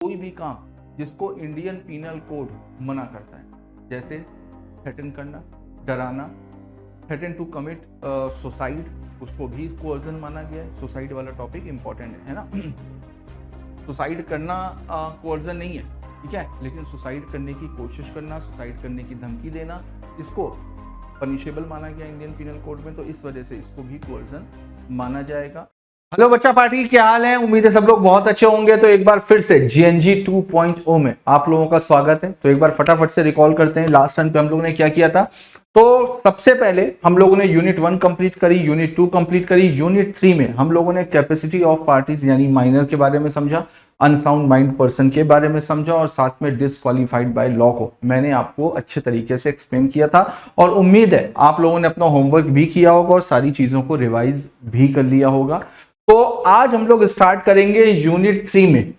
कोई भी काम जिसको इंडियन पीनल कोड मना करता है, जैसे थ्रेटन करना, डराना, थ्रेटन टू कमिट सुसाइड, उसको भी कोर्जन माना गया है। सुसाइड वाला टॉपिक इंपॉर्टेंट है ना। सुसाइड करना कोर्जन नहीं है, ठीक है, लेकिन सुसाइड करने की कोशिश करना, सुसाइड करने की धमकी देना, इसको पनिशेबल माना गया इंडियन पीनल कोड में, तो इस वजह से इसको भी कोर्जन माना जाएगा। हेलो बच्चा पार्टी, क्या हाल है? उम्मीद है सब लोग बहुत अच्छे होंगे। तो एक बार फिर से जीएनजी 2.0 में आप लोगों का स्वागत है। तो एक बार फटाफट से रिकॉल करते हैं लास्ट टाइम पे हम लोगों ने क्या किया था। तो सबसे पहले हम लोगों ने यूनिट 1 कंप्लीट करी, यूनिट 2 कंप्लीट करी, यूनिट 3 में हम लोगों ने कैपेसिटी ऑफ पार्टीज यानी माइनर के बारे में समझा, अनसाउंड माइंड पर्सन के बारे में समझा, और साथ में डिसक्वालीफाइड बाय लॉ को मैंने आपको अच्छे तरीके से एक्सप्लेन किया था। और उम्मीद है आप लोगों ने अपना होमवर्क भी किया होगा और सारी चीजों को रिवाइज भी कर लिया होगा। तो आज हम लोग स्टार्ट करेंगे यूनिट 3 में।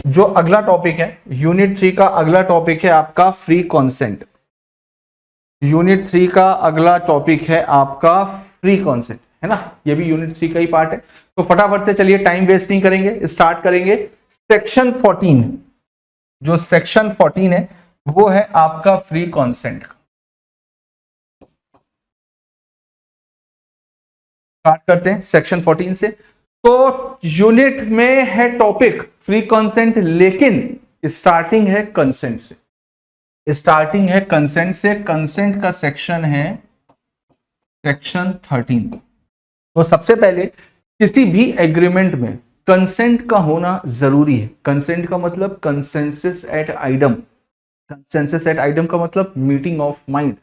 जो अगला टॉपिक है यूनिट 3 का, अगला टॉपिक है आपका फ्री कॉन्सेंट। यूनिट 3 का अगला टॉपिक है आपका फ्री कॉन्सेंट, है ना। ये भी यूनिट 3 का ही पार्ट है। तो फटाफट से चलिए, टाइम वेस्ट नहीं करेंगे, स्टार्ट करेंगे। सेक्शन 14, जो सेक्शन 14 है वो है आपका फ्री कॉन्सेंट। स्टार्ट करते हैं सेक्शन 14 से। तो यूनिट में है टॉपिक फ्री कॉन्सेंट, लेकिन स्टार्टिंग है कंसेंट से। स्टार्टिंग है कंसेंट से। कंसेंट का सेक्शन है सेक्शन 13। तो सबसे पहले किसी भी एग्रीमेंट में कंसेंट का होना जरूरी है। कंसेंट का मतलब consensus ad idem. Consensus ad idem का मतलब मीटिंग ऑफ माइंड।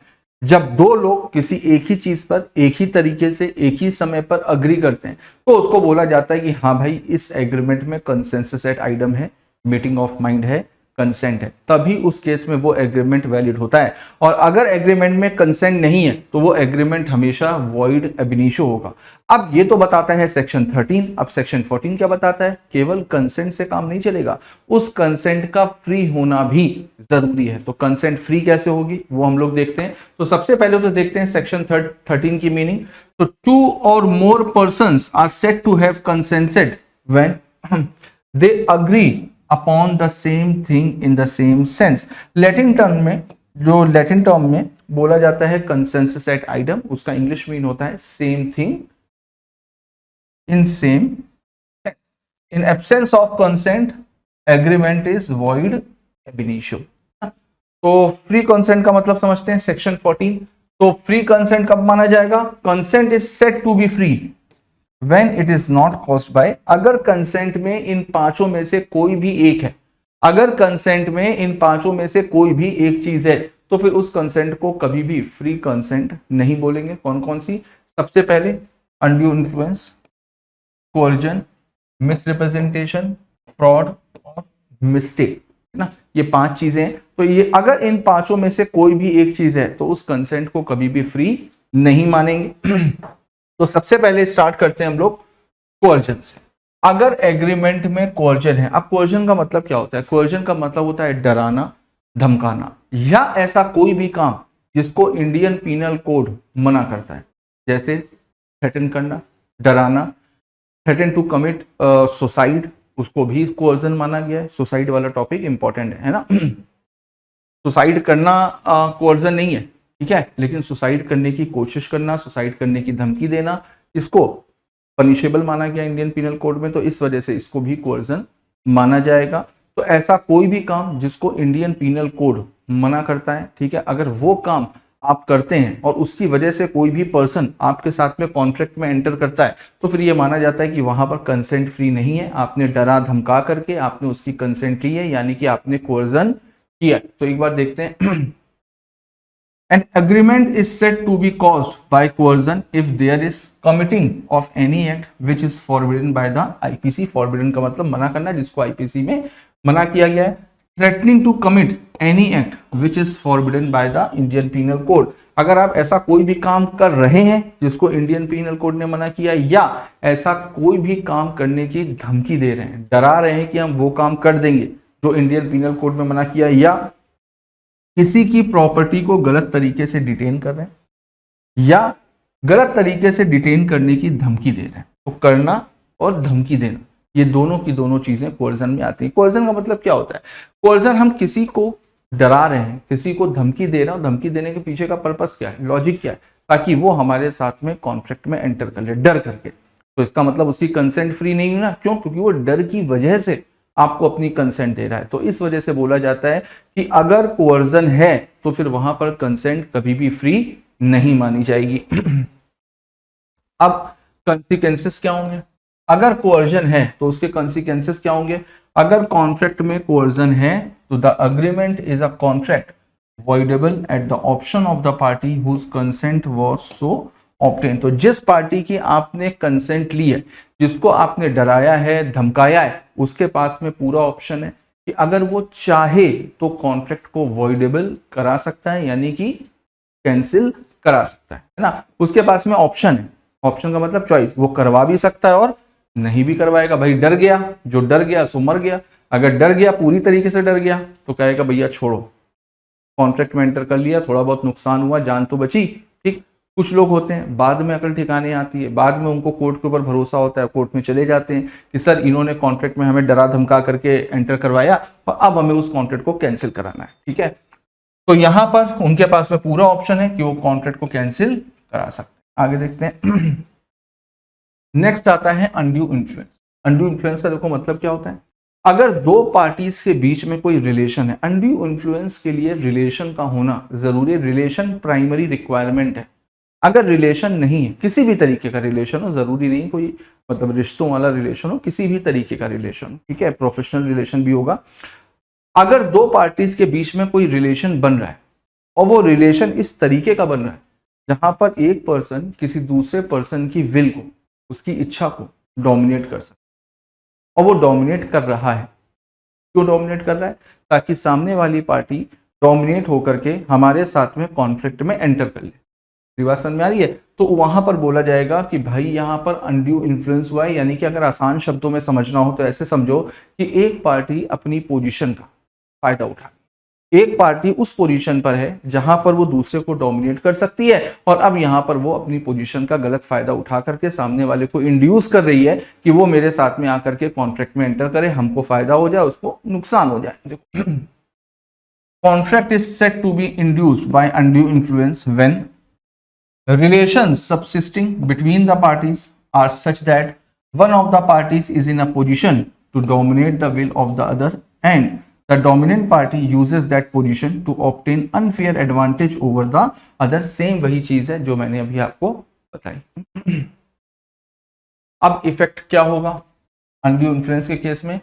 जब दो लोग किसी एक ही चीज पर एक ही तरीके से एक ही समय पर अग्री करते हैं तो उसको बोला जाता है कि हाँ भाई, इस एग्रीमेंट में कंसेंसस एट आइडम है, मीटिंग ऑफ माइंड है, कंसेंट है, तभी उस केस में वो एग्रीमेंट वैलिड होता है। और अगर एग्रीमेंट में कंसेंट नहीं है तो वो एग्रीमेंट हमेशा वॉइड एब इनिशियो होगा। अब ये तो बताता है सेक्शन 13। अब सेक्शन 14 क्या बताता है? केवल कंसेंट से काम नहीं चलेगा, उस कंसेंट का फ्री होना भी जरूरी है। तो कंसेंट फ्री कैसे होगी वो हम लोग देखते हैं। तो सबसे पहले तो देखते हैं सेक्शन 13 की मीनिंग। तो 2 or more persons are said to have consented when they agree upon the same thing in the same sense. Latin term में, जो लैटिन टर्म में बोला जाता है कंसेंसस एट आइडम, उसका इंग्लिश मीन होता है same thing in same. In absence of consent agreement is void ab initio. तो फ्री कंसेंट का मतलब समझते हैं सेक्शन 14। तो फ्री कंसेंट कब माना जाएगा? Consent is said to be free when it is not caused by, अगर कंसेंट में इन पांचों में से कोई भी एक है, अगर कंसेंट में इन पांचों में से कोई भी एक चीज है तो फिर उस कंसेंट को कभी भी फ्री कंसेंट नहीं बोलेंगे। कौन कौन सी? सबसे पहले undue influence, coercion, misrepresentation, fraud और मिस्टेक, है ना। ये 5 चीजें हैं। तो ये अगर इन पांचों में से कोई भी एक चीज है तो उस कंसेंट को कभी भी फ्री नहीं मानेंगे। तो सबसे पहले स्टार्ट करते हैं हम लोग कोर्जन से। अगर एग्रीमेंट में कोर्जन है, अब कोर्जन का मतलब क्या होता है? कोर्जन का मतलब होता है डराना, धमकाना, या ऐसा कोई भी काम जिसको इंडियन पीनल कोड मना करता है, जैसे थ्रेटन करना, डराना, थ्रेटन टू कमिट सुसाइड, उसको भी कोर्जन माना गया है। सुसाइड वाला टॉपिक इंपॉर्टेंट है ना। सुसाइड करना कोर्जन नहीं है, ठीक है, लेकिन सुसाइड करने की कोशिश करना, सुसाइड करने की धमकी देना, इसको पनिशेबल माना गया इंडियन पीनल कोड में, तो इस वजह से इसको भी कोर्जन माना जाएगा। तो ऐसा कोई भी काम जिसको इंडियन पीनल कोड मना करता है, ठीक है, अगर वो काम आप करते हैं और उसकी वजह से कोई भी पर्सन आपके साथ में कॉन्ट्रैक्ट में एंटर करता है तो फिर ये माना जाता है कि वहां पर कंसेंट फ्री नहीं है, आपने डरा धमका करके आपने उसकी कंसेंट ली है, यानी कि आपने कोर्जन किया। तो एक बार देखते हैं। An agreement is said to be caused by coercion if there is committing of any act which is forbidden by the IPC। Forbidden का मतलब मना करना, जिसको IPC में मना किया गया है। Threatening to commit any act which is forbidden by the Indian Penal Code। अगर आप ऐसा कोई भी काम कर रहे हैं जिसको इंडियन पीनल कोड ने मना किया, या ऐसा कोई भी काम करने की धमकी दे रहे हैं, डरा रहे हैं कि हम वो काम कर देंगे जो इंडियन पीनल कोड में मना किया, या किसी की प्रॉपर्टी को गलत तरीके से डिटेन कर रहे हैं या गलत तरीके से डिटेन करने की धमकी दे रहे हैं। तो करना और धमकी देना, ये दोनों की दोनों चीजें कोर्जन में आती हैं। कोर्जन का मतलब क्या होता है? कोर्जन, हम किसी को डरा रहे हैं, किसी को धमकी दे रहे हैं, धमकी देने के पीछे का पर्पस क्या है, लॉजिक क्या है, ताकि वो हमारे साथ में कॉन्ट्रैक्ट में एंटर कर ले डर करके। तो इसका मतलब उसकी कंसेंट फ्री नहीं है ना, क्यों? क्योंकि वो डर की वजह से आपको अपनी कंसेंट दे रहा है। तो इस वजह से बोला जाता है कि अगर कोर्जन है तो फिर वहां पर कंसेंट कभी भी फ्री नहीं मानी जाएगी। अब कॉन्सिक्वेंसेस क्या होंगे? अगर कोर्जन है तो उसके कॉन्सिक्वेंसेस क्या होंगे? अगर कॉन्ट्रैक्ट में कोर्जन है तो the agreement is a contract voidable at the option of the party whose consent was so obtained। तो जिस पार्टी की आपने कंसेंट ली है, जिसको आपने डराया है, धमकाया है, उसके पास में पूरा ऑप्शन है कि अगर वो चाहे तो कॉन्ट्रैक्ट को वॉइडेबल करा सकता है, यानी कि कैंसिल करा सकता है ना। उसके पास में ऑप्शन है, ऑप्शन का मतलब चॉइस, वो करवा भी सकता है और नहीं भी करवाएगा। भाई डर गया, जो डर गया सो मर गया। अगर डर गया, पूरी तरीके से डर गया, तो कहेगा भैया छोड़ो, कॉन्ट्रैक्ट में एंटर कर लिया, थोड़ा बहुत नुकसान हुआ, जान तो बची, ठीक। कुछ लोग होते हैं बाद में अकल ठिकाने आती है, बाद में उनको कोर्ट के ऊपर भरोसा होता है, कोर्ट में चले जाते हैं कि सर इन्होंने कॉन्ट्रैक्ट में हमें डरा धमका करके एंटर करवाया और अब हमें उस कॉन्ट्रैक्ट को कैंसिल कराना है, ठीक है। तो यहां पर उनके पास में पूरा ऑप्शन है कि वो कॉन्ट्रैक्ट को कैंसिल करा सकते हैं। आगे देखते हैं। नेक्स्ट आता है अनड्यू इन्फ्लुएंस। अनड्यू इन्फ्लुएंस का देखो मतलब क्या होता है? अगर दो पार्टीज के बीच में कोई रिलेशन है, अनड्यू इन्फ्लुएंस के लिए रिलेशन का होना जरूरी है, रिलेशन प्राइमरी रिक्वायरमेंट है। अगर रिलेशन नहीं है, किसी भी तरीके का रिलेशन हो, जरूरी नहीं कोई मतलब रिश्तों वाला रिलेशन हो, किसी भी तरीके का रिलेशन, ठीक है, प्रोफेशनल रिलेशन भी होगा। अगर दो पार्टीज के बीच में कोई रिलेशन बन रहा है और वो रिलेशन इस तरीके का बन रहा है जहां पर एक पर्सन किसी दूसरे पर्सन की विल को, उसकी इच्छा को डोमिनेट कर सकता है, और वो डोमिनेट कर रहा है। क्यों डोमिनेट कर रहा है? ताकि सामने वाली पार्टी डोमिनेट होकर के हमारे साथ में कॉन्फ्लिक्ट में एंटर कर ले। बात समझ में आ रही है? तो वहां पर बोला जाएगा कि भाई यहां पर अनड्यू इन्फ्लुएंस हुआ है, यानी कि अगर आसान शब्दों में समझना हो तो ऐसे समझो कि एक पार्टी अपनी पोजीशन का फायदा उठा, एक पार्टी उस पोजीशन पर है जहां पर वो दूसरे को डोमिनेट कर सकती है, और अब यहां पर वो अपनी पोजीशन का गलत फायदा उठा करके सामने वाले को इंड्यूस कर रही है कि वो मेरे साथ में आकर के कॉन्ट्रैक्ट में एंटर करे, हमको फायदा हो जाए, उसको नुकसान हो जाए। देखो, contract is said to be induced by undue influence when relations subsisting between the parties are such that one of the parties is in a position to dominate the will of the other, and the dominant party uses that position to obtain unfair advantage over the other। Same वही चीज है जो मैंने अभी आपको बताई। अब effect क्या होगा अनड्यू इन्फ्लुएंस के केस में?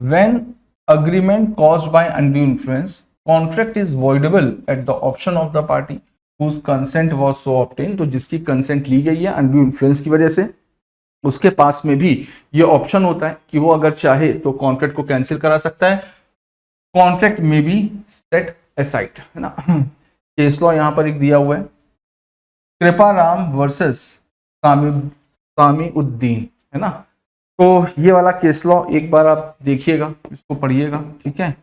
when agreement caused by undue influence, contract is voidable at the option of the party whose consent was so obtained। तो जिसकी कंसेंट ली गई है अनड्यू इन्फ्लुएंस की वजह से, उसके पास में भी ये ऑप्शन होता है कि वो अगर चाहे तो कॉन्ट्रैक्ट को कैंसिल करा सकता है। कॉन्ट्रैक्ट में भी सेट एसाइड, है ना। केस लॉ यहां पर एक दिया हुआ है, कृपाराम वर्सेस सामीउद्दीन, है ना। तो ये वाला केस लॉ एक बार आप देखिएगा, इसको पढ़िएगा, ठीक है।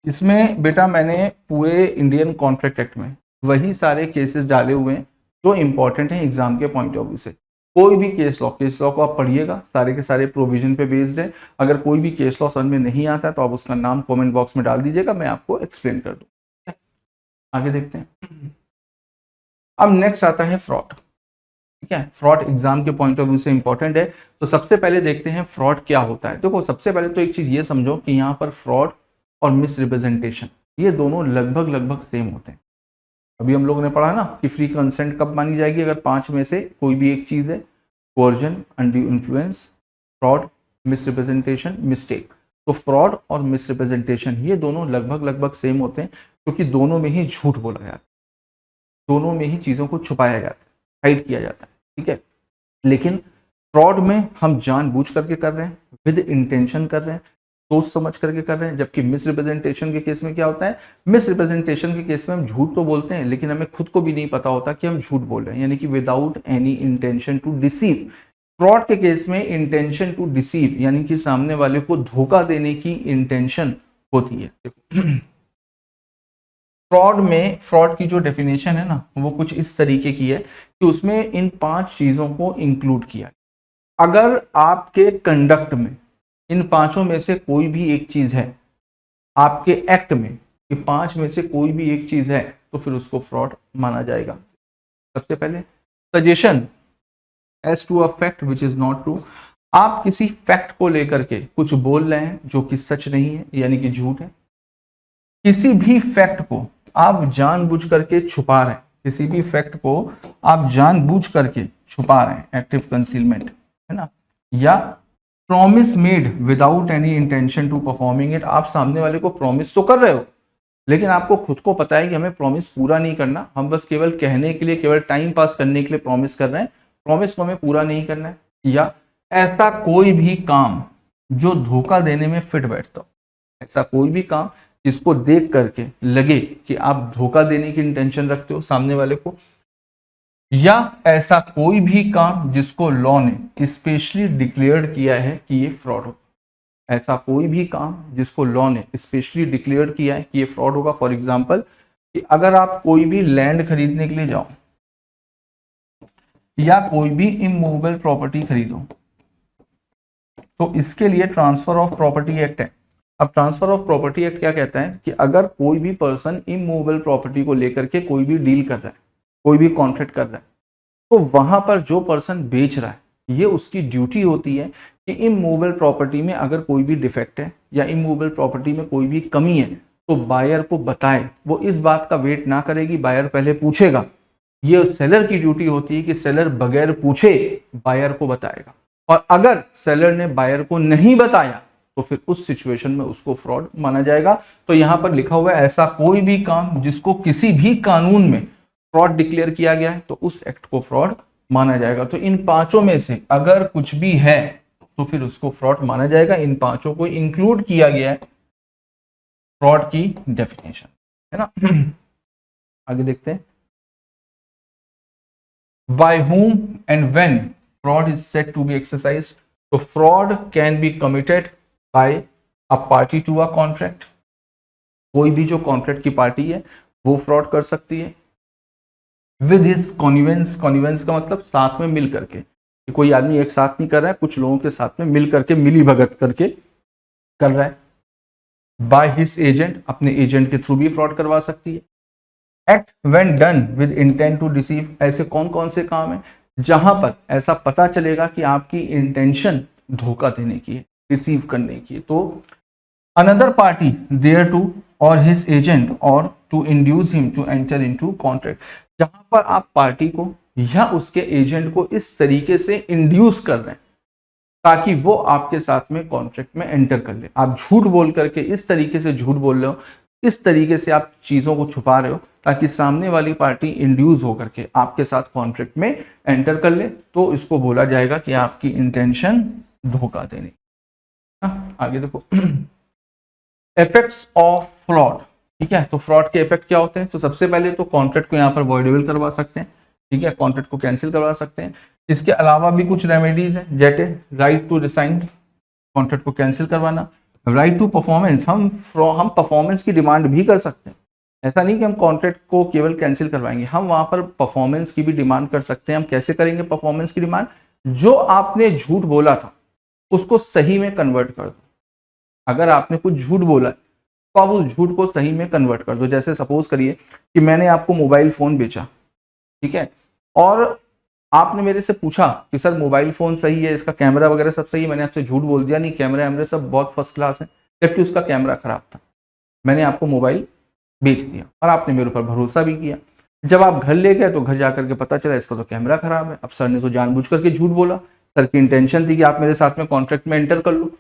इसमें बेटा मैंने पूरे इंडियन कॉन्ट्रैक्ट एक्ट में वही सारे केसेस डाले हुए हैं जो इंपॉर्टेंट हैं एग्जाम के पॉइंट ऑफ व्यू से। कोई भी केस लॉ को आप पढ़िएगा, सारे के सारे प्रोविजन पे बेस्ड है। अगर कोई भी केस लॉ समझ में नहीं आता तो आप उसका नाम कमेंट बॉक्स में डाल दीजिएगा, मैं आपको एक्सप्लेन कर दूँ। आगे देखते हैं। अब नेक्स्ट आता है फ्रॉड, ठीक है। फ्रॉड एग्जाम के पॉइंट ऑफ व्यू से इंपॉर्टेंट है। तो सबसे पहले देखते हैं फ्रॉड क्या होता है। देखो सबसे पहले तो एक चीज ये समझो कि यहाँ पर फ्रॉड और मिसरिप्रेजेंटेशन ये दोनों लगभग सेम होते हैं। अभी हम लोगों ने पढ़ा ना कि फ्री कंसेंट कब मानी जाएगी? अगर 5 में से कोई भी एक चीज है, coercion, undue influence, fraud, misrepresentation, mistake. तो फ्रॉड और मिसरिप्रेजेंटेशन ये दोनों लगभग सेम होते हैं, क्योंकि दोनों में ही झूठ बोला जाता है, दोनों में ही चीजों को छुपाया जाता है, हाइड किया जाता है, ठीक है। लेकिन फ्रॉड में हम जानबूझ करके कर रहे हैं, विद इंटेंशन कर रहे हैं, सोच समझ करके कर रहे हैं। जबकि मिसरिप्रेजेंटेशन के केस में क्या होता है? मिसरिप्रेजेंटेशन के केस में हम झूठ तो बोलते हैं लेकिन हमें खुद को भी नहीं पता होता कि हम झूठ बोल रहे हैं, यानी कि without any intention to deceive. Fraud के केस में इंटेंशन टू डिसीव यानी कि सामने वाले को धोखा देने की इंटेंशन होती है। फ्रॉड में, फ्रॉड की जो डेफिनेशन है ना वो कुछ इस तरीके की है कि उसमें इन 5 चीजों को इंक्लूड किया है। अगर आपके कंडक्ट में इन 5 में से कोई भी एक चीज है, आपके एक्ट में ये 5 में से कोई भी एक चीज है, तो फिर उसको फ्रॉड माना जाएगा। सबसे पहले suggestion as to a fact which is not true. आप किसी फैक्ट को लेकर के कुछ बोल रहे हैं जो कि सच नहीं है, यानी कि झूठ है। किसी भी फैक्ट को आप जानबूझ करके छुपा रहे हैं, किसी भी फैक्ट को आप जानबूझ करके छुपा रहे हैं, एक्टिव कंसीलमेंट है ना। या promise made without any intention to performing it. आप सामने वाले को प्रॉमिस तो कर रहे हो, लेकिन आपको खुद को पता है कि हमें प्रॉमिस पूरा नहीं करना, हम बस केवल कहने के लिए, केवल टाइम पास करने के लिए प्रॉमिस कर रहे हैं, प्रॉमिस को हमें पूरा नहीं करना है। या ऐसा कोई भी काम जो धोखा देने में फिट बैठता हो, ऐसा कोई भी काम जिसको देख करके लगे कि आप धोखा देने की इंटेंशन रखते हो सामने वाले को। या ऐसा कोई भी काम जिसको लॉ ने स्पेशली डिक्लेयर्ड किया है कि ये फ्रॉड हो। ऐसा कोई भी काम जिसको लॉ ने स्पेशली डिक्लेयर किया है कि ये फ्रॉड होगा। फॉर एग्जांपल कि अगर आप कोई भी लैंड खरीदने के लिए जाओ या कोई भी इमूवेबल प्रॉपर्टी खरीदो, तो इसके लिए ट्रांसफर ऑफ प्रॉपर्टी एक्ट है। अब ट्रांसफर ऑफ प्रॉपर्टी एक्ट क्या कहता है कि अगर कोई भी पर्सन इमूवेबल प्रॉपर्टी को लेकर के कोई भी डील कर रहा है, कोई भी कॉन्ट्रैक्ट कर रहा है, तो वहां पर जो पर्सन बेच रहा है ये उसकी ड्यूटी होती है कि इमूवेबल प्रॉपर्टी में अगर कोई भी डिफेक्ट है या इमूवेबल प्रॉपर्टी में कोई भी कमी है तो बायर को बताए। वो इस बात का वेट ना करेगी, बायर पहले पूछेगा। ये सेलर की ड्यूटी होती है कि सेलर बगैर पूछे बायर को बताएगा, और अगर सेलर ने बायर को नहीं बताया तो फिर उस सिचुएशन में उसको फ्रॉड माना जाएगा। तो यहां पर लिखा हुआ है ऐसा कोई भी काम जिसको किसी भी कानून में फ्रॉड डिक्लेयर किया गया है तो उस एक्ट को फ्रॉड माना जाएगा। तो इन 5 में से अगर कुछ भी है तो फिर उसको फ्रॉड माना जाएगा। इन 5 को इंक्लूड किया गया है फ्रॉड की डेफिनेशन, है ना। आगे देखते हैं। By whom and when fraud is said to be exercised। तो fraud can be committed by a party to a contract। कोई भी जो कॉन्ट्रैक्ट की पार्टी है वो फ्रॉड कर सकती है। विद हिज कॉन्वेंस, कॉन्वेंस का मतलब साथ में मिल करके, कि कोई आदमी एक साथ नहीं कर रहा है, कुछ लोगों के साथ में मिल करके, मिली भगत करके कर रहा है। बाय हिज एजेंट, अपने एजेंट के थ्रू भी फ्रॉड करवा सकती है। Act when done with intent to deceive. ऐसे कौन कौन से काम है जहां पर ऐसा पता चलेगा कि आपकी इंटेंशन धोखा देने की है, डिसीव करने की है। तो another party thereto or his agent or to induce him to enter into contract. जहां पर आप पार्टी को या उसके एजेंट को इस तरीके से इंड्यूस कर रहे हैं ताकि वो आपके साथ में कॉन्ट्रैक्ट में एंटर कर ले। आप झूठ बोल करके, इस तरीके से झूठ बोल रहे हो, इस तरीके से आप चीजों को छुपा रहे हो ताकि सामने वाली पार्टी इंड्यूस होकर के आपके साथ कॉन्ट्रैक्ट में एंटर कर ले, तो इसको बोला जाएगा कि आपकी इंटेंशन धोखा देने। आगे देखो। इफेक्ट्स ऑफ फ्रॉड, ठीक है। तो फ्रॉड के इफेक्ट क्या होते हैं? तो सबसे पहले तो कॉन्ट्रैक्ट को यहाँ पर वॉइडेबल करवा सकते हैं, ठीक है, कॉन्ट्रैक्ट को कैंसिल करवा सकते हैं। इसके अलावा भी कुछ रेमेडीज हैं, जैसे राइट टू रिसाइन, कॉन्ट्रैक्ट को कैंसिल करवाना। राइट टू परफॉर्मेंस, हम परफॉर्मेंस की डिमांड भी कर सकते हैं। ऐसा नहीं कि हम कॉन्ट्रैक्ट को केवल कैंसिल करवाएंगे, हम वहां पर परफॉर्मेंस की भी डिमांड कर सकते हैं। हम कैसे करेंगे परफॉर्मेंस की डिमांड? जो आपने झूठ बोला था उसको सही में कन्वर्ट कर दो। अगर आपने कुछ झूठ बोला तो आप उस झूठ को सही में कन्वर्ट कर दो। जैसे सपोज करिए कि मैंने आपको मोबाइल फोन बेचा, ठीक है, और आपने मेरे से पूछा कि सर मोबाइल फोन सही है, इसका कैमरा वगैरह सब सही है। मैंने आपसे झूठ बोल दिया, नहीं कैमरा वैमरे सब बहुत फर्स्ट क्लास है, जबकि उसका कैमरा खराब था। मैंने आपको मोबाइल बेच दिया और आपने मेरे ऊपर भरोसा भी किया। जब आप घर ले गए तो घर जाकर के पता चला इसका तो कैमरा खराब है। अब सर ने तो जानबूझ करके झूठ बोला, सर की इंटेंशन थी कि आप मेरे साथ में कॉन्ट्रैक्ट में एंटर कर लो।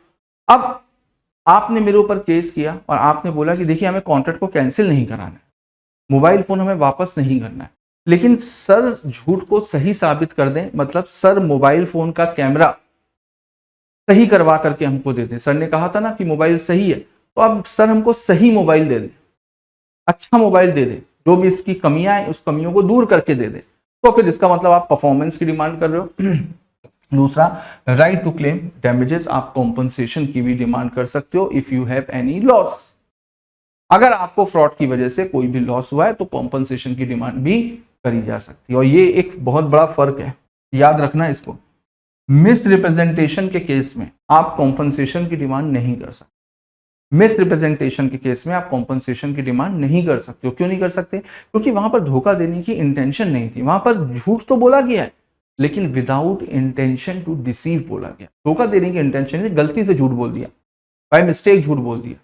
अब आपने मेरे ऊपर केस किया और आपने बोला कि देखिए हमें कॉन्ट्रैक्ट को कैंसिल नहीं कराना है, मोबाइल फोन हमें वापस नहीं करना है, लेकिन सर झूठ को सही साबित कर दें, मतलब सर मोबाइल फोन का कैमरा सही करवा करके हमको दे दें। सर ने कहा था ना कि मोबाइल सही है, तो अब सर हमको सही मोबाइल दे दे, अच्छा मोबाइल दे दे, जो भी इसकी कमियां हैं उस कमियों को दूर करके दे दे। तो फिर इसका मतलब आप परफॉर्मेंस की डिमांड कर रहे हो। दूसरा, राइट टू क्लेम डैमेजेस, आप कॉम्पनसेशन की भी डिमांड कर सकते हो if you have any loss. अगर आपको फ्रॉड की वजह से कोई भी लॉस हुआ है तो कॉम्पनसेशन की डिमांड भी करी जा सकती है। और ये एक बहुत बड़ा फर्क है, याद रखना इसको। मिस रिप्रेजेंटेशन के केस में आप कॉम्पनसेशन की डिमांड नहीं कर सकते। मिस रिप्रेजेंटेशन के केस में आप कॉम्पनसेशन की डिमांड नहीं कर सकते हो। क्यों नहीं कर सकते? क्योंकि वहां पर धोखा देने की इंटेंशन नहीं थी, वहां पर झूठ तो बोला गया है लेकिन विदाउट इंटेंशन टू डिसीव बोला गया। धोखा देने की इंटेंशन नहीं, गलती से झूठ बोल दिया, बाय मिस्टेक झूठ बोल दिया,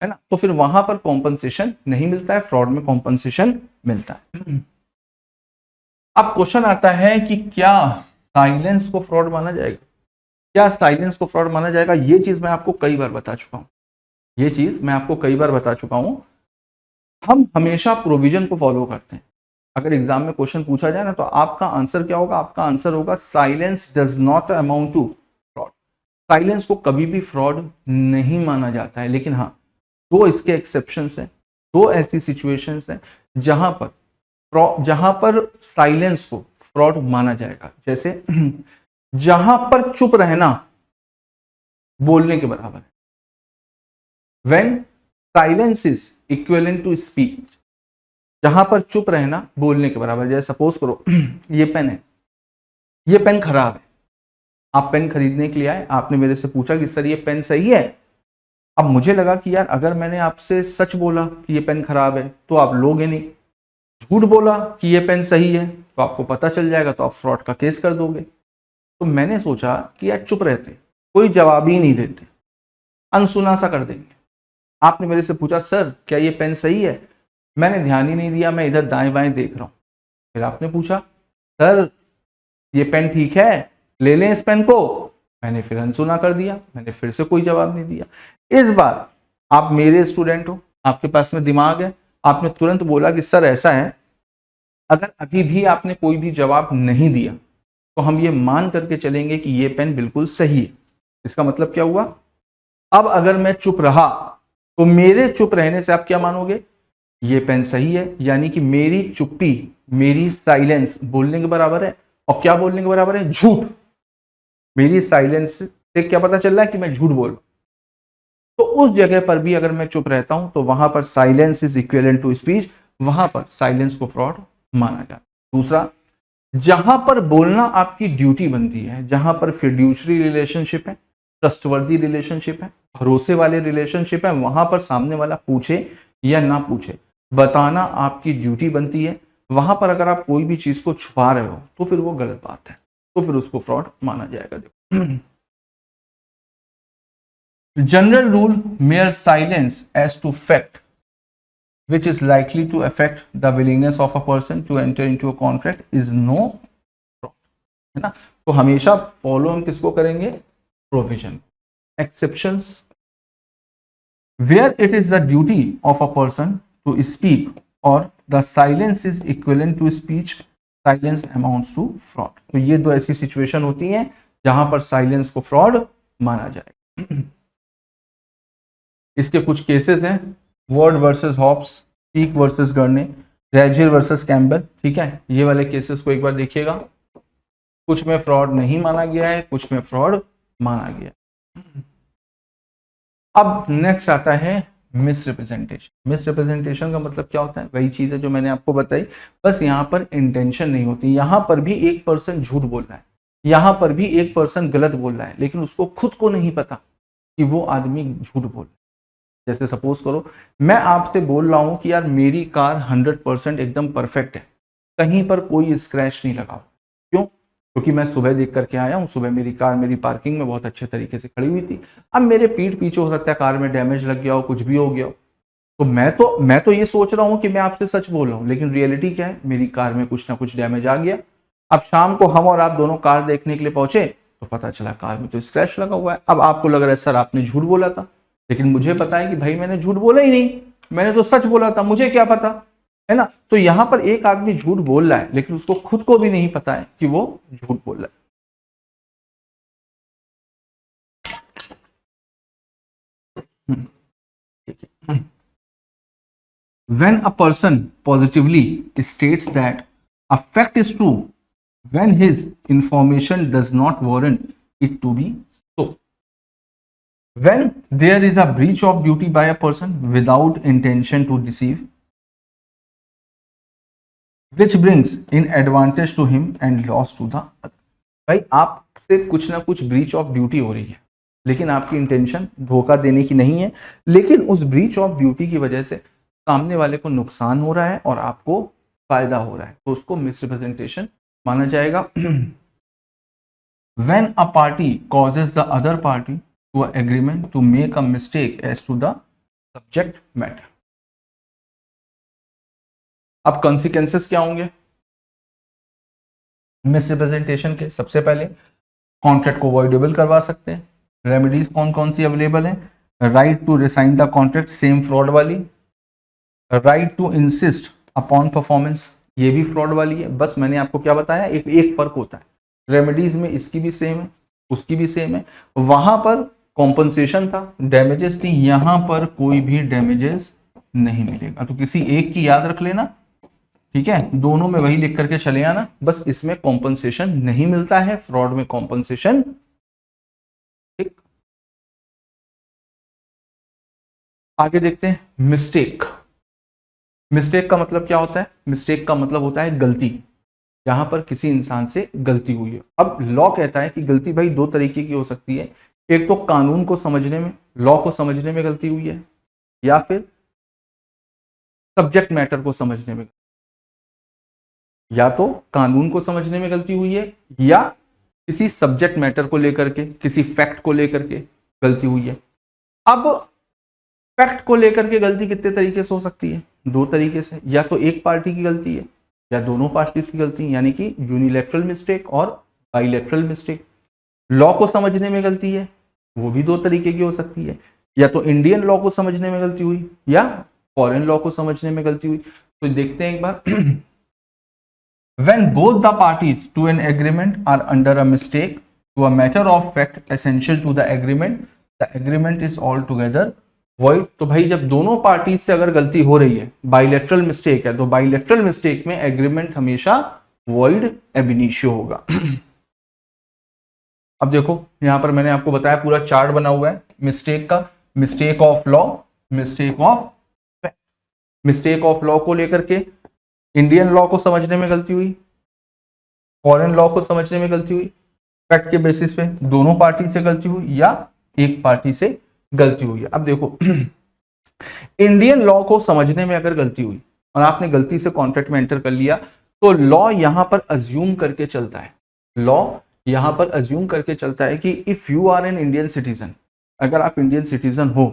है ना, तो फिर वहां पर कॉम्पनसेशन नहीं मिलता है, फ्रॉड में कॉम्पनसेशन मिलता है। अब क्वेश्चन आता है कि क्या साइलेंस को फ्रॉड माना जाएगा? क्या साइलेंस को फ्रॉड माना जाएगा? ये चीज मैं आपको कई बार बता चुका हूं, ये चीज मैं आपको कई बार बता चुका हूं। हम हमेशा प्रोविजन को फॉलो करते हैं। अगर एग्जाम में क्वेश्चन पूछा जाए ना तो आपका आंसर क्या होगा? आपका आंसर होगा silence does not amount to fraud. Silence को कभी भी फ्रॉड नहीं माना जाता है, लेकिन हाँ, दो इसके एक्सेप्शंस हैं, दो ऐसी सिचुएशंस हैं जहां पर साइलेंस को फ्रॉड माना जाएगा। जैसे जहां पर चुप रहना बोलने के बराबर है, when silence is equivalent to speech. जहां पर चुप रहना बोलने के बराबर, जैसे सपोज करो ये पेन है, ये पेन खराब है, आप पेन खरीदने के लिए आए, आपने मेरे से पूछा कि सर ये पेन सही है। अब मुझे लगा कि यार अगर मैंने आपसे सच बोला कि ये पेन खराब है तो आप लोगे नहीं, झूठ बोला कि ये पेन सही है तो आपको पता चल जाएगा, तो आप फ्रॉड का केस कर दोगे। तो मैंने सोचा कि यार चुप रहते, कोई जवाब ही नहीं देते, अनसुना सा कर देंगे। आपने मेरे से पूछा सर क्या ये पेन सही है, मैंने ध्यान ही नहीं दिया, मैं इधर दाएं बाएं देख रहा हूं। फिर आपने पूछा सर ये पेन ठीक है, ले लें इस पेन को, मैंने फिर अनसुना कर दिया, मैंने फिर से कोई जवाब नहीं दिया। इस बार आप मेरे स्टूडेंट हो, आपके पास में दिमाग है, आपने तुरंत बोला कि सर ऐसा है। अगर अभी भी आपने कोई भी जवाब नहीं दिया तो हम ये मान करके चलेंगे कि ये पेन बिल्कुल सही है। इसका मतलब क्या हुआ? अब अगर मैं चुप रहा तो मेरे चुप रहने से आप क्या मानोगे? ये पेन सही है, यानी कि मेरी चुप्पी, मेरी साइलेंस बोलने के बराबर है। और क्या बोलने के बराबर है? झूठ। मेरी साइलेंस से क्या पता चल रहा है कि मैं झूठ बोल रहा हूं। तो उस जगह पर भी अगर मैं चुप रहता हूं तो वहां पर silence is equivalent to speech, वहां पर साइलेंस को फ्रॉड माना जाता है। दूसरा, जहां पर बोलना आपकी ड्यूटी बनती है, जहां पर फिड्यूशरी रिलेशनशिप है, ट्रस्टवर्दी रिलेशनशिप है, भरोसे वाले रिलेशनशिप है, वहां पर सामने वाला पूछे या ना पूछे बताना आपकी ड्यूटी बनती है। वहां पर अगर आप कोई भी चीज को छुपा रहे हो तो फिर वो गलत बात है, तो फिर उसको फ्रॉड माना जाएगा। देखो, general rule, mere silence as to fact which is likely to affect the willingness of a person to enter into a contract is no fraud, है ना। तो हमेशा फॉलो हम किसको करेंगे? Provision. Exceptions, where it is the duty of a person to speak or the silence is equivalent to speech, silence amounts to fraud। तो ये दो ऐसी सिचुएशन होती हैं जहां पर साइलेंस को फ्रॉड माना जाएगा। इसके कुछ केसेस हैं, Ward versus Hobbs, Peek versus Gurney, रैजियर वर्सेस कैम्बल। ठीक है, ये वाले केसेस को एक बार देखिएगा। कुछ में फ्रॉड नहीं माना गया है, कुछ में फ्रॉड माना गया। अब नेक्स्ट आता है मिसरिप्रेजेंटेशन। मिसरिप्रेजेंटेशन का मतलब क्या होता है? वही चीज है जो मैंने आपको बताई, बस यहाँ पर इंटेंशन नहीं होती। यहाँ पर भी एक पर्सन झूठ बोल रहा है, यहाँ पर भी एक पर्सन गलत बोल रहा है, लेकिन उसको खुद को नहीं पता कि वो आदमी झूठ बोल रहा है। जैसे सपोज करो मैं आपसे बोल रहा हूं कि यार मेरी कार 100% एकदम परफेक्ट है, कहीं पर कोई स्क्रैच नहीं लगा। क्यों? क्योंकि मैं सुबह देख करके आया हूं, सुबह मेरी कार मेरी पार्किंग में बहुत अच्छे तरीके से खड़ी हुई थी। अब मेरे पीठ पीछे हो सकता है कार में डैमेज लग गया हो, कुछ भी हो गया हो, तो मैं तो ये सोच रहा हूँ कि मैं आपसे सच बोल रहा हूँ, लेकिन रियलिटी क्या है? मेरी कार में कुछ ना कुछ डैमेज आ गया। अब शाम को हम और आप दोनों कार देखने के लिए पहुंचे तो पता चला कार में तो स्क्रैच लगा हुआ है। अब आपको लग रहा है सर आपने झूठ बोला था, लेकिन मुझे पता है कि भाई मैंने झूठ बोला ही नहीं, मैंने तो सच बोला था, मुझे क्या पता, है ना। तो यहां पर एक आदमी झूठ बोल रहा है लेकिन उसको खुद को भी नहीं पता है कि वो झूठ बोल रहा है। When a person positively states that a fact is true when his information does not warrant it to be so. When there is a breach of duty by a person without intention to deceive, which brings in advantage to him and loss to the other. भाई आपसे कुछ ना कुछ breach of duty हो रही है, लेकिन आपकी इंटेंशन धोखा देने की नहीं है, लेकिन उस ब्रीच ऑफ ड्यूटी की वजह से सामने वाले को नुकसान हो रहा है और आपको फायदा हो रहा है, तो उसको मिसरिप्रेजेंटेशन माना जाएगा। When a party causes the other party to an agreement to make a mistake as to the subject matter. अब कॉन्सिक्वेंसेस क्या होंगे मिसरिप्रेजेंटेशन के? सबसे पहले कॉन्ट्रैक्ट को वॉइडेबल करवा सकते हैं। रेमेडीज कौन कौन सी अवेलेबल है? Right to resign the contract, same fraud वाली। Right to insist upon performance, ये भी फ्रॉड वाली है। बस मैंने आपको क्या बताया, एक फर्क होता है, रेमेडीज में इसकी भी सेम है, उसकी भी सेम है। वहां पर कॉम्पनसेशन था, डैमेजेस थी, यहां पर कोई भी डैमेजेस नहीं मिलेगा। तो किसी एक की याद रख लेना, ठीक है, दोनों में वही लिख करके चले आना, बस इसमें कॉम्पनसेशन नहीं मिलता है, फ्रॉड में कॉम्पनसेशन। ठीक, आगे देखते हैं मिस्टेक। मिस्टेक का मतलब क्या होता है? मिस्टेक का मतलब होता है गलती, यहां पर किसी इंसान से गलती हुई है। अब लॉ कहता है कि गलती भाई दो तरीके की हो सकती है, एक तो कानून को समझने में, लॉ को समझने में गलती हुई है, या फिर सब्जेक्ट मैटर को समझने में, या तो कानून को समझने में गलती हुई है या किसी सब्जेक्ट मैटर को लेकर के, किसी फैक्ट को लेकर के गलती हुई है। अब फैक्ट को लेकर के गलती कितने तरीके से हो सकती है? दो तरीके से, या तो एक पार्टी की गलती है या दोनों पार्टीज की गलती है, यानी कि यूनिलैटरल मिस्टेक और बाइलैटरल मिस्टेक। लॉ को समझने में गलती है, वो भी दो तरीके की हो सकती है, या तो इंडियन लॉ को समझने में गलती हुई या फॉरेन लॉ को समझने में गलती हुई। तो देखते हैं एक बार। When both the parties to an agreement are under a mistake to a matter of fact essential to the agreement is altogether void। तो भाई जब दोनों पार्टी से अगर गलती हो रही है, बाइलेटरल मिस्टेक है, तो बाइलेटरल मिस्टेक में एग्रीमेंट हमेशा void ab initio होगा। अब देखो यहां पर मैंने आपको बताया पूरा चार्ट बना हुआ है मिस्टेक का, mistake of law, mistake of fact. Mistake of law को लेकर के इंडियन लॉ को समझने में गलती हुई, फॉरेन लॉ को समझने में गलती हुई, फैक्ट के बेसिस पे दोनों पार्टी से गलती हुई या एक पार्टी से गलती हुई है। अब देखो इंडियन लॉ को समझने में अगर गलती हुई और आपने गलती से कॉन्ट्रैक्ट में एंटर कर लिया, तो लॉ यहां पर अज्यूम करके चलता है, लॉ यहां पर अज्यूम करके चलता है कि if you are an Indian citizen, अगर आप इंडियन सिटीजन हो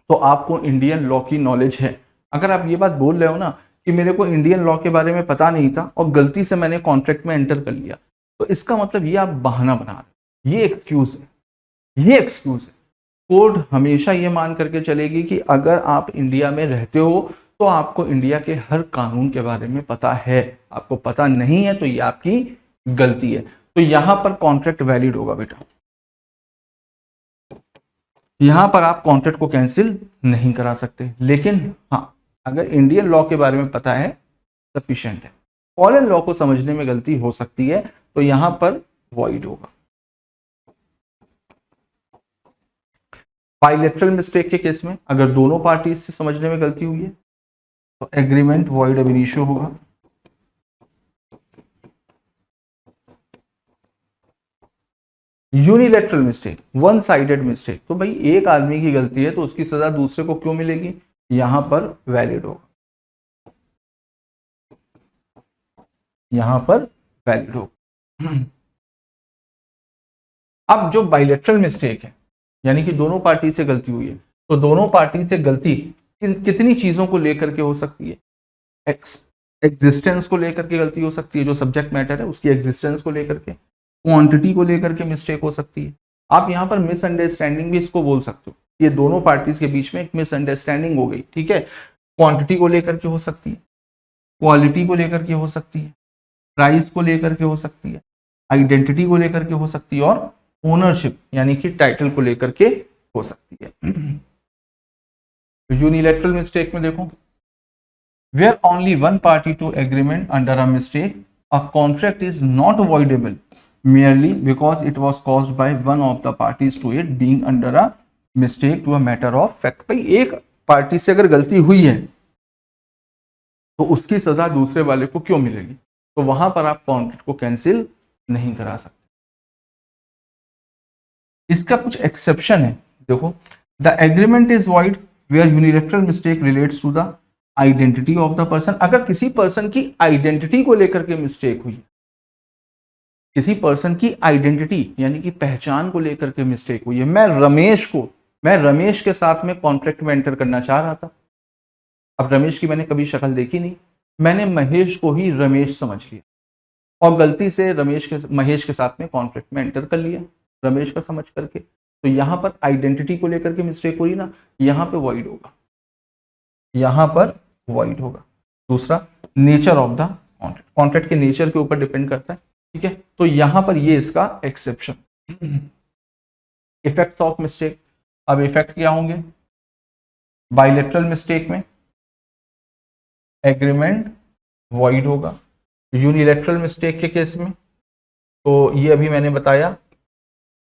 तो आपको इंडियन लॉ की नॉलेज है। अगर आप ये बात बोल रहे हो ना कि मेरे को इंडियन लॉ के बारे में पता नहीं था और गलती से मैंने कॉन्ट्रैक्ट में एंटर कर लिया, तो इसका मतलब ये आप बहाना बना रहे, ये एक्सक्यूज है, ये एक्सक्यूज है। कोर्ट हमेशा ये मान करके चलेगी कि अगर आप इंडिया में रहते हो तो आपको इंडिया के हर कानून के बारे में पता है, आपको पता नहीं है तो ये आपकी गलती है। तो यहां पर कॉन्ट्रैक्ट वैलिड होगा बेटा, यहां पर आप कॉन्ट्रैक्ट को कैंसिल नहीं करा सकते। लेकिन हाँ, अगर इंडियन लॉ के बारे में पता है सफिशिएंट है। फॉरेन लॉ को समझने में गलती हो सकती है, तो यहां पर वॉइड होगा। बाइलेटरल मिस्टेक के केस में अगर दोनों पार्टी से समझने में गलती हुई है तो एग्रीमेंट वॉइड अब इनिशियो होगा। Unilateral mistake, one sided mistake, तो भाई एक आदमी की गलती है तो उसकी सजा दूसरे को क्यों मिलेगी? यहां पर वैलिड होगा, यहां पर वैलिड होगा। अब जो बाइलेटरल मिस्टेक है, यानी कि दोनों पार्टी से गलती हुई है, तो दोनों पार्टी से गलती कितनी चीजों को लेकर के हो सकती है? एग्जिस्टेंस को लेकर के गलती हो सकती है, जो सब्जेक्ट मैटर है उसकी एग्जिस्टेंस को लेकर के, क्वांटिटी को लेकर के मिस्टेक हो सकती है। आप यहां पर मिसअंडरस्टैंडिंग भी इसको बोल सकते हो, ये दोनों पार्टीज के बीच में एक मिसअंडरस्टैंडिंग हो गई, ठीक है। क्वांटिटी को लेकर के हो सकती है, क्वालिटी को लेकर के हो सकती है, प्राइस को लेकर के हो सकती है, आइडेंटिटी को लेकर के हो सकती है, और ओनरशिप यानी कि टाइटल को लेकर के हो सकती है। यूनिलैटरल मिस्टेक में देखो, where only one party to agreement under a mistake a contract is not voidable merely because it was caused by one of the parties to it being under a mistake to a matter of fact। भाई एक party से अगर गलती हुई है तो उसकी सजा दूसरे वाले को क्यों मिलेगी? तो वहां पर आप कॉन्ट्रैक्ट को कैंसिल नहीं करा सकते। इसका कुछ एक्सेप्शन है, देखो, the agreement is void where unilateral mistake relates to the identity of the person. अगर किसी पर्सन की आइडेंटिटी को लेकर के मिस्टेक हुई, किसी पर्सन की आइडेंटिटी यानी कि पहचान को लेकर के मिस्टेक हुई है, मैं रमेश के साथ में कॉन्ट्रैक्ट में एंटर करना चाह रहा था, अब रमेश की मैंने कभी शक्ल देखी नहीं, मैंने महेश को ही रमेश समझ लिया और गलती से महेश के साथ में कॉन्ट्रैक्ट में एंटर कर लिया रमेश का समझ करके, तो यहां पर आइडेंटिटी को लेकर के मिस्टेक हुई ना, यहां पे वॉइड होगा, यहां पर वॉइड होगा। दूसरा, nature of the contract, contract के नेचर के ऊपर डिपेंड करता है, ठीक है, तो यहां पर ये इसका एक्सेप्शन। इफेक्ट्स ऑफ मिस्टेक, अब इफेक्ट क्या होंगे? बाइलेटरल मिस्टेक में एग्रीमेंट वॉइड होगा, यूनिलैटरल मिस्टेक के केस में तो ये अभी मैंने बताया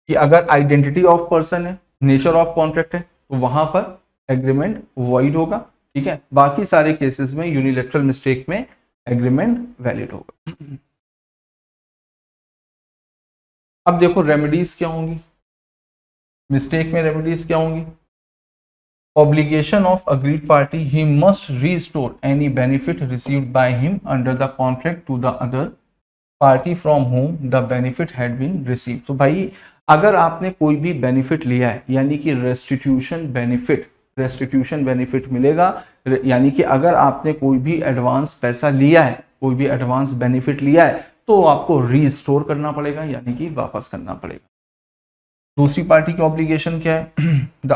कि अगर आइडेंटिटी ऑफ पर्सन है, नेचर ऑफ कॉन्ट्रैक्ट है, तो वहां पर एग्रीमेंट वॉइड होगा, ठीक है। बाकी सारे केसेस में यूनिलैटरल मिस्टेक में एग्रीमेंट वैलिड होगा। अब देखो रेमेडीज क्या होंगी, मिस्टेक में रेमेडीज क्या होंगी? Obligation of agreed party, he must restore any benefit received by him under the contract to the other party from whom the benefit had been received। तो भाई अगर आपने कोई भी बेनिफिट लिया है यानी कि रेस्टिट्यूशन बेनिफिट मिलेगा, यानी कि अगर आपने कोई भी एडवांस पैसा लिया है, कोई भी एडवांस बेनिफिट लिया है, तो आपको रीस्टोर करना पड़ेगा यानी कि वापस करना पड़ेगा। दूसरी पार्टी की ऑब्लिगेशन क्या है? The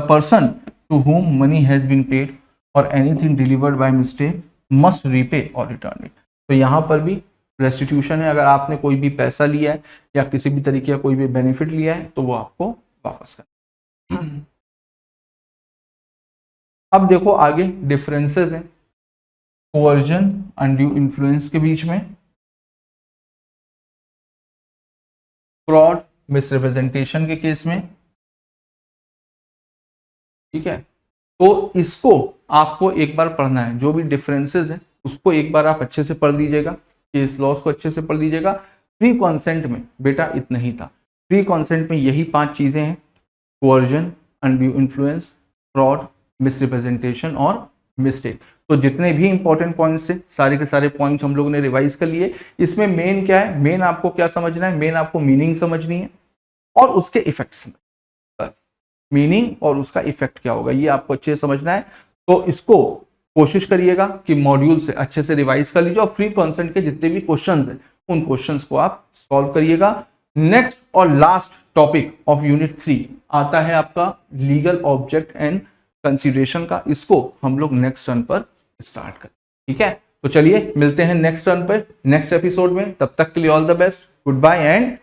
person to whom money has been paid or anything delivered by mistake must repay or return it. तो यहां पर भी रेस्टिट्यूशन है, अगर आपने कोई भी पैसा लिया है या किसी भी तरीके का कोई भी बेनिफिट लिया है तो वो आपको वापस करना। अब देखो आगे डिफरेंसेस हैं कोवर्जन अनड्यू इन्फ्लुएंस के बीच में, फ्रॉड मिसरिप्रेजेंटेशन के केस में, ठीक है। तो इसको आपको एक बार पढ़ना है, जो भी डिफरेंसेस है उसको एक बार आप अच्छे से पढ़ लीजिएगा, केस लॉस को अच्छे से पढ़ लीजिएगा। फ्री कॉन्सेंट में बेटा इतना ही था, फ्री कॉन्सेंट में यही 5 चीजें हैं, coercion, undue influence, fraud, misrepresentation और मिस्टेक। तो जितने भी इंपॉर्टेंट पॉइंट्स थे सारे के सारे पॉइंट्स हम लोगों ने रिवाइज कर लिए। इसमें मेन क्या है, मेन आपको क्या समझना है, मेन आपको मीनिंग समझनी है और उसके इफेक्ट्स, बस मीनिंग और उसका इफेक्ट क्या होगा ये आपको अच्छे से समझना है। तो इसको कोशिश करिएगा कि मॉड्यूल से अच्छे से रिवाइज कर लीजिए और फ्री कॉन्सेंट के जितने भी क्वेश्चंस हैं उन क्वेश्चंस को आप सॉल्व करिएगा। नेक्स्ट और लास्ट टॉपिक ऑफ यूनिट 3 आता है आपका लीगल ऑब्जेक्ट एंड कंसीडरेशन का, इसको हम लोग नेक्स्ट टर्न पर स्टार्ट करें, ठीक है। तो चलिए मिलते हैं नेक्स्ट टर्न पर नेक्स्ट एपिसोड में, तब तक के लिए all the best, goodbye and